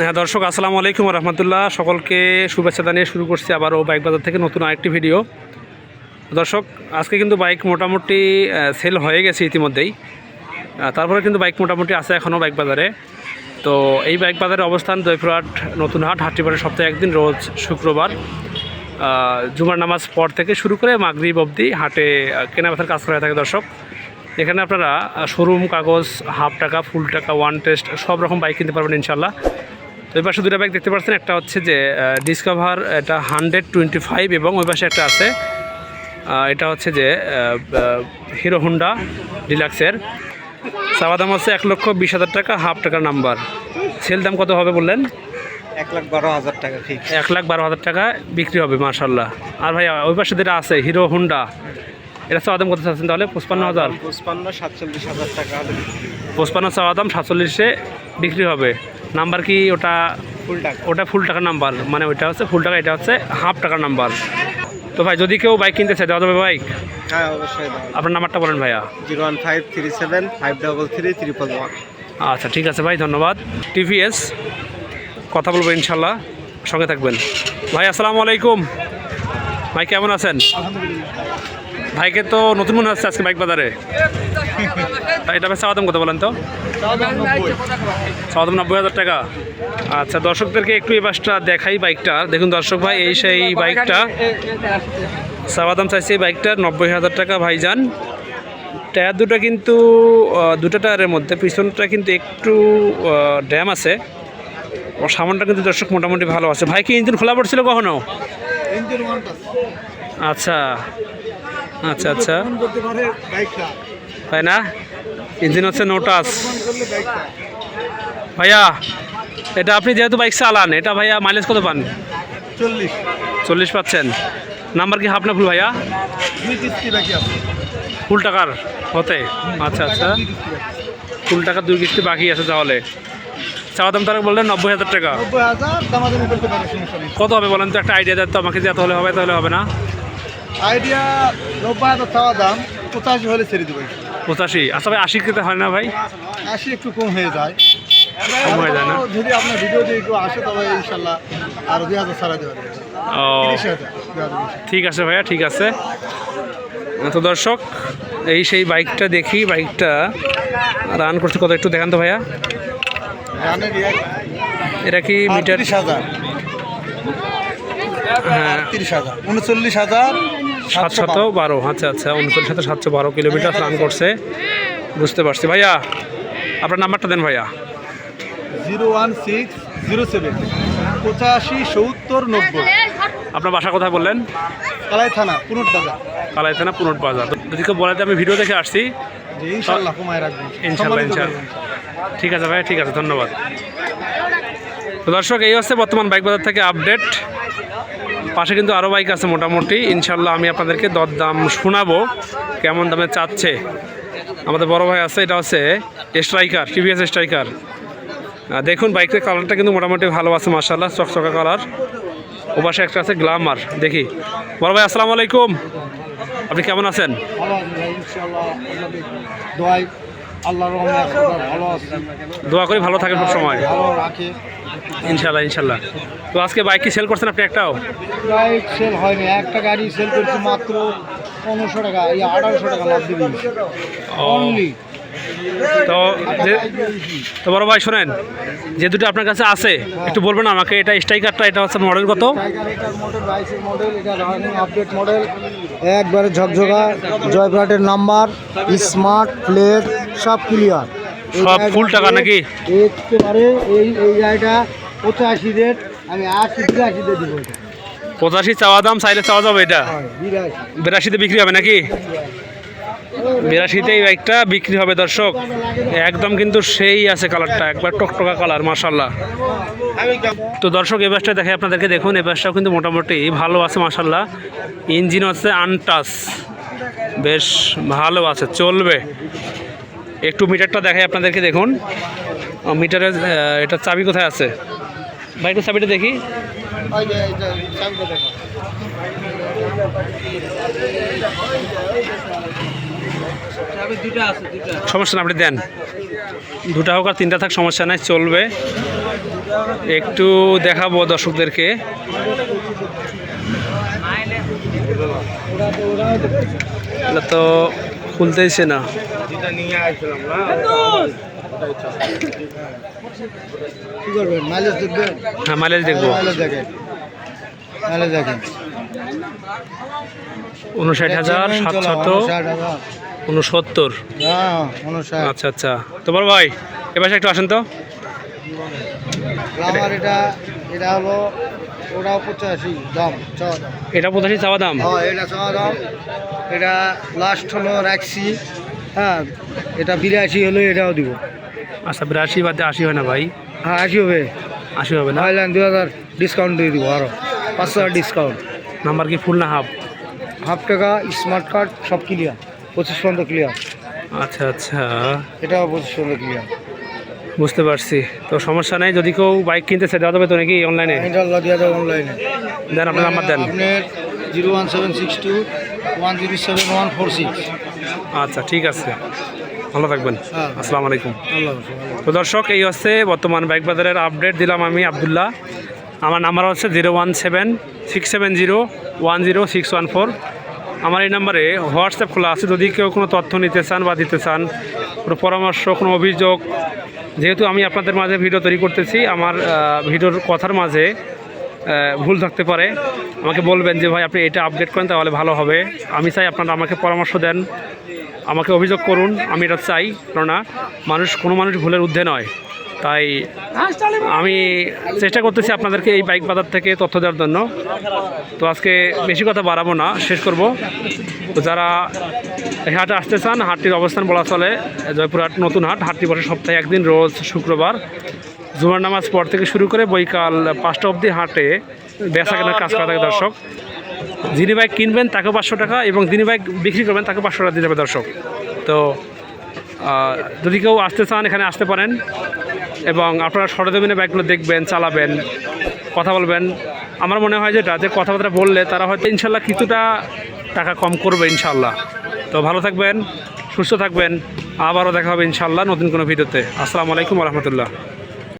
হ্যাঁ দর্শক, আসসালামু আলাইকুম রহমতুল্লাহ। সকলকে শুভেচ্ছা জানিয়ে শুরু করছি আবারও বাইক বাজার থেকে নতুন আরেকটি ভিডিও। দর্শক, আজকে কিন্তু বাইক মোটামুটি সেল হয়ে গেছে ইতিমধ্যেই, তারপরে কিন্তু বাইক মোটামুটি আছে এখনও বাইক বাজারে। তো এই বাইক বাজারের অবস্থান জয়পুরহাট নতুন হাট, হাটটিবারের সপ্তাহে একদিন, রোজ শুক্রবার জুমার নামাজ পর থেকে শুরু করে মাগরিব অবধি হাটে কেনাবেচার কাজ করা থাকে। দর্শক, এখানে আপনারা শোরুম, কাগজ, হাফ টাকা, ফুল টাকা, ওয়ান টেস্ট সব রকম বাইক কিনতে পারবেন ইনশাল্লাহ। তো এই পাশে দুটো বাইক দেখতে পাচ্ছেন, একটা হচ্ছে যে ডিসকভার, এটা 125, এবং ওই পাশে একটা আছে, এটা হচ্ছে যে হিরো হোন্ডা ডিলাক্সের। চাওয়া দাম হচ্ছে 1,20,000 টাকা, হাফ টাকার নাম্বার। সেল দাম কত হবে বললেন? 1,12,000 টাকা। ঠিক, 1,12,000 টাকা বিক্রি হবে মাশাল্লাহ। আর ভাই ওই পাশে যেটা আছে হিরো হোন্ডা, এটা চাওয়া দাম কত চাচ্ছেন তাহলে? 55,000। 47,000 টাকা। 55 চাওয়া দাম, 47-এ বিক্রি হবে। নাম্বার কি ওটা? ফুল টাকা। ওটা ফুল টাকার নাম্বার, মানে ওইটা হচ্ছে ফুল টাকা, এটা হচ্ছে হাফ টাকার নাম্বার। তো ভাই, যদি কেউ বাইক কিনতে চায় দেওয়া যাবে বাইক? হ্যাঁ, অবশ্যই। আপনার নাম্বারটা বলেন ভাইয়া। 01537533311। আচ্ছা, ঠিক আছে ভাই, ধন্যবাদ। টিভিএস, কথা বলবো ইনশাল্লাহ, সঙ্গে থাকবেন। ভাই আসসালামু আলাইকুম। ভাই কেমন আছেন? ভাইকে তো নতুন মনে হচ্ছে আজকে বাইক বাজারে। এটা ভাই চাওয়া দাম কত বলেন তো? চাওয়া দাম 90,000 টাকা। আচ্ছা, দর্শকদেরকে একটু এই বাসটা দেখাই বাইকটা। দেখুন দর্শক ভাই, এই সেই বাইকটা চাওয়া দাম চাইছে এই বাইকটার 90,000 টাকা ভাইজান। টায়ার দুটো কিন্তু দুটো টায়ারের মধ্যে পিছনটা কিন্তু একটু ড্যাম আছে, ও সামানটা কিন্তু দর্শক মোটামুটি ভালো আছে। ভাই কি ইঞ্জিন খোলা পড়ছিল কখনো? আচ্ছা আচ্ছা আচ্ছা, তাই না? ইঞ্জিন হচ্ছে নো টাচ। ভাইয়া, এটা আপনি যেহেতু বাইক চালান, এটা ভাইয়া মাইলেজ কত পান? 40 পাচ্ছেন। নাম্বার কি হাফ না ফুল ভাইয়া? ফুল টাকার হতে। আচ্ছা আচ্ছা, ফুল টাকার 2 কিস্তি বাকি আছে তাহলে। চাওয়া দাম তারা বললেন 90,000 টাকা। কত হবে বলেন তো? একটা আইডিয়া দেন তো আমাকে, যে এত হলে হবে, তাহলে হবে না? আইডিয়া 90,000 চাওয়া দাম, 85 হলে ছেড়ে দেবো। 85? আচ্ছা ভাই, 80 খেতে হয় না ভাই? 80 একটু কম হয়ে যায়। কম হয়ে যায় না? যদি আপনার ভিডিও দিয়ে একটু আসে তবে ইনশাল্লাহ আরো 2,000 ছাড়া দেওয়া যাবে। ও ঠিক আছে ভাইয়া, ঠিক আছে। তো দর্শক, এই সেই বাইকটা দেখি, বাইকটা রান করছে কত একটু দেখান তো ভাইয়া। এটা কি মিটার? 30,000। হ্যাঁ, 39,712। আচ্ছা আচ্ছা, 39,712 কিলোমিটার রান করছে, বুঝতে পারছি। ভাইয়া আপনার নাম্বারটা দেন ভাইয়া। 01607 857090। আপনার বাসা কোথায় বললেন? কালাই থানা, পুনট বাজার। কালাই থানা, পুনট বাজার। যদি কেউ বলে যে আমি ভিডিও দেখে আসছি, ইনশাল্লাহ কমায় রাখবেন। ইনশাল্লাহ ইনশাল্লাহ। ঠিক আছে ভাইয়া, ঠিক আছে, ধন্যবাদ। তো দর্শক, এই হচ্ছে বর্তমান বাইক বাজার থেকে আপডেট। পাশে কিন্তু আরও বাইক আছে মোটামুটি, ইনশাল্লাহ আমি আপনাদেরকে দরদাম শোনাবো, কেমন দামে চাচ্ছে। আমাদের বড় ভাই আছে, এটা হচ্ছে স্ট্রাইকার, টিভিএস স্ট্রাইকার। দেখুন বাইকের কালারটা কিন্তু মোটামুটি ভালো আছে মাশাআল্লাহ, চকচকা কালার। ও পাশে একটা আছে গ্ল্যামার। দেখি, বড় ভাই আসসালামু আলাইকুম, আপনি কেমন আছেন? দোয়া করি ভালো থাকেন সব সময়, ইনশাল্লাহ ইনশাল্লাহ। তো আজকে বাইক কি সেল করছেন আপনি? একটাও বাইক সেল হয়নি, একটা গাড়ি সেল করছি মাত্র 1500 টাকা, 1800 টাকা লাভ দিবি অনলি। তো বড় ভাই শোনেন, যে দুটো আপনার কাছে আছে একটু বলবেন আমাকে। এটা স্ট্রাইকারটা, এটা হচ্ছে মডেল কত? মডেল, এটা রানিং আপডেট মডেল, একবারে ঝকঝকা, জয়পুরহাটের নাম্বার, স্মার্ট প্লেট, সব ক্লিয়ার, সব ফুল টাকা নাকি? একেবারে এই গাড়িটা 85 রেট, আমি 80 দিয়ে দেবো। 85 চাওয়া দাম, চাইলে চাওয়া যাবে। এটা 82-তে বিক্রি হবে নাকি? 82-তে এই বাইকটা বিক্রি হবে দর্শক। একদম কিন্তু সেই আছে কালারটা, একবার টকটকা কালার মাশাল্লাহ। তো দর্শক, এই বাসটা দেখে আপনাদেরকে, দেখুন এই বাসটাও কিন্তু মোটামুটি ভালো আছে মাশাল্লাহ। ইঞ্জিন হচ্ছে আনটাচ, বেশ ভালো আছে, চলবে। একটু মিটারটা দেখাই আপনাদেরকে, দেখুন মিটারের এটা চাবি কোথায় আছে ভাই? একটু চাবিটা দেখি। সমস্যা না, আপনি দেন। দুটা হোক আর তিনটা থাক, সমস্যা নাই, চলবে। একটু দেখাবো দর্শকদেরকে। এটা তো খুলতেইছে না। কি করবেন, মাইলেজ দেখবেন? হ্যাঁ, মাইলেজ দেখবো। মাইলেজ দেখেন, মাইলেজ দেখেন। 59,769। হ্যাঁ 59। আচ্ছা আচ্ছা, তো বড় ভাই এবার একটু আসেন তো। আমার এটা হলো ওটাও 85 দাম, চাওয়া দাম। এটা 85 চাওয়া দাম। হ্যাঁ এটা চাওয়া দাম। এটা লাস্ট হলো রাখছি। হ্যাঁ এটা 82 হলো, এটাও দিব। আচ্ছা 82 বাদে 80 হয় না ভাই? হ্যাঁ 80 হবে। 80 হবে না? নয়লান 2000 ডিসকাউন্ট দিয়ে দিব, আরও 500 টাকা ডিসকাউন্ট। নাম্বার কি ফুল না হাফ? হাফ টাকা, স্মার্ট কার্ড সব ক্লিয়ার, 25 পর্যন্ত ক্লিয়ার। আচ্ছা আচ্ছা, এটাও 25 পর্যন্ত ক্লিয়ার। বুঝতে পারছি। তো সমস্যা নেই, যদি কেউ বাইক কিনতে চায় দেওয়া যাবে তো নাকি অনলাইনে? ইনশাআল্লাহ দিয়ে দেবো অনলাইনে। দেন আপনার নাম্বার দেন। আপনার 01762 107 146। আচ্ছা ঠিক আছে, ভালো থাকবেন। হ্যাঁ। আসসালামু আলাইকুম। আল্লাহ হাফেজ। তো দর্শক, এই হচ্ছে বর্তমান বাইক বাজারের আপডেট দিলাম আমি আবদুল্লাহ। আমার নাম্বার হচ্ছে 017-670-10614। আমার এই নাম্বারে হোয়াটসঅ্যাপ খোলা আছে, যদি কেউ কোনো তথ্য নিতে চান বা দিতে চান, কোনো পরামর্শ, কোনো অভিযোগ। যেহেতু আমি আপনাদের মাঝে ভিডিও তৈরি করতেছি, আমার ভিডিওর কথার মাঝে ভুল থাকতে পারে, আমাকে বলবেন যে ভাই আপনি এটা আপডেট করেন, তাহলে ভালো হবে। আমি চাই আপনারা আমাকে পরামর্শ দেন, আমাকে অভিযোগ করুন, আমি এটা চাই। কেননা কোনো মানুষ ভুলের ঊর্ধ্বে নয়। তাই আমি চেষ্টা করতেছি আপনাদেরকে এই বাইক বাজার থেকে তথ্য দেওয়ার জন্য। তো আজকে বেশি কথা বাড়াবো না, শেষ করব। তো যারা এই হাটে আসতে চান, হাটটির অবস্থান বলা চলে জয়পুরহাট নতুন হাট। হাটটি বসে সপ্তাহে একদিন, রোজ শুক্রবার। জুমার নামাজ পর থেকে শুরু করে বৈকাল 5টা অবধি হাটে বেচা কেনার কাজ করা থাকে দর্শক। যিনি বাইক কিনবেন তাকেও 500 টাকা, এবং যিনি বাইক বিক্রি করবেন তাকে 500 টাকা দিয়ে যাবে দর্শক। তো যদি কেউ আসতে চান এখানে আসতে পারেন, এবং আপনারা সরজমিনে বাইকগুলো দেখবেন, চালাবেন, কথা বলবেন। আমার মনে হয় যে কথাবার্তা বললে তারা হয়তো ইনশাল্লাহ কিছুটা টাকা কম করবে ইনশাল্লাহ। তো ভালো থাকবেন, সুস্থ থাকবেন, আবারও দেখা হবে ইনশাল্লাহ নতুন কোনো ভিডিওতে। আসসালামু আলাইকুম ওয়া রাহমাতুল্লাহ।